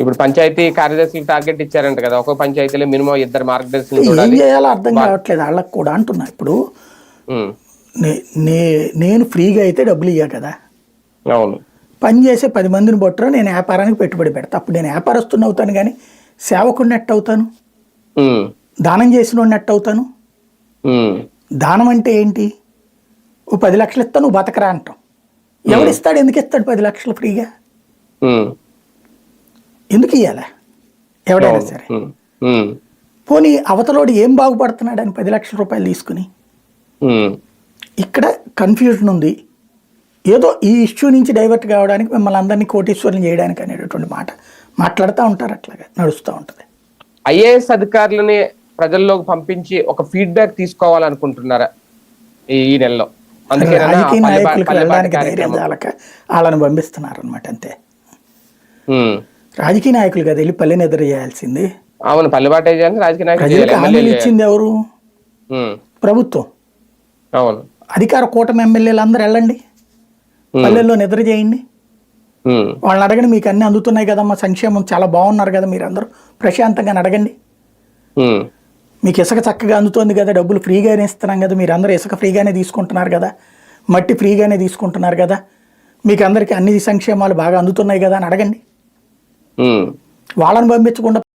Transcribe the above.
ఇప్పుడు పంచాయతీ కార్యదర్శులకు టార్గెట్ ఇచ్చారంట కదా, ఒక్కొక్క పంచాయతీలో మినిమం 2 మార్గదర్శులు ఏం చూడాలి. చేయాలో అర్థం కావట్లేదు వాళ్ళకి కూడా అంటున్నా. ఇప్పుడు నేను ఫ్రీగా అయితే డబ్బులు ఇయ్యా కదా, అవును, పని చేసే 10 మందిని బొట్టరా నేను వ్యాపారానికి పెట్టుబడి పెడతా. అప్పుడు నేను వ్యాపారస్తుని అవుతాను కానీ సేవకుడిని ఎట్ట అవుతాను? దానం చేసిన ఎట్ట అవుతాను? దానం అంటే ఏంటి? ఓ 10 లక్షలు ఇస్తా నువ్వు బతకరా అంటాం. ఎవడిస్తాడు? ఎందుకు ఇస్తాడు 10 లక్షలు ఫ్రీగా? ఎందుకు ఇయ్యాలా ఎవడైనా సరే? పోనీ అవతలోడు ఏం బాగుపడుతున్నాడు అని 10 లక్షల రూపాయలు తీసుకుని. ఇక్కడ కన్ఫ్యూజన్ ఉంది. ఏదో ఈ ఇష్యూ నుంచి డైవర్ట్ కావడానికి మిమ్మల్ని అందరినీ కోటీశ్వరులు చేయడానికి అనేటటువంటి మాట మాట్లాడుతూ ఉంటారు. అట్లాగా నడుస్తూ ఉంటుంది. ఐఏఎస్ అధికారులని ప్రజల్లోకి పంపించి ఒక ఫీడ్బ్యాక్ తీసుకోవాలనుకుంటున్నారా ఈ నెలలో? రాజకీయ నాయకులకు వెళ్ళడానికి ధైర్యం చాలక వాళ్ళని పంపిస్తున్నారు అనమాట, అంతే. రాజకీయ నాయకులు కదా వెళ్ళి పల్లెని ఎదురు చేయాల్సింది. అవును, పల్లెబాటే చేయాలి. రాజకీయ నాయకులు హామీలు ఇచ్చింది ఎవరు? ప్రభుత్వం. అవును, అధికార కూటమి ఎమ్మెల్యేలు అందరూ వెళ్ళండి, పల్లెల్లో నిద్ర చేయండి. వాళ్ళని అడగండి, మీకు అన్ని అందుతున్నాయి కదమ్మా, సంక్షేమం చాలా బాగున్నారు కదా, మీరు అందరూ ప్రశాంతంగా అడగండి. మీకు ఇసుక చక్కగా అందుతోంది కదా, డబ్బులు ఫ్రీగానే ఇస్తున్నాం కదా, మీరు అందరూ ఇసుక ఫ్రీగానే తీసుకుంటున్నారు కదా, మట్టి ఫ్రీగానే తీసుకుంటున్నారు కదా, మీకు అందరికీ అన్ని సంక్షేమాలు బాగా అందుతున్నాయి కదా అని అడగండి. వాళ్ళని పంపించకుండా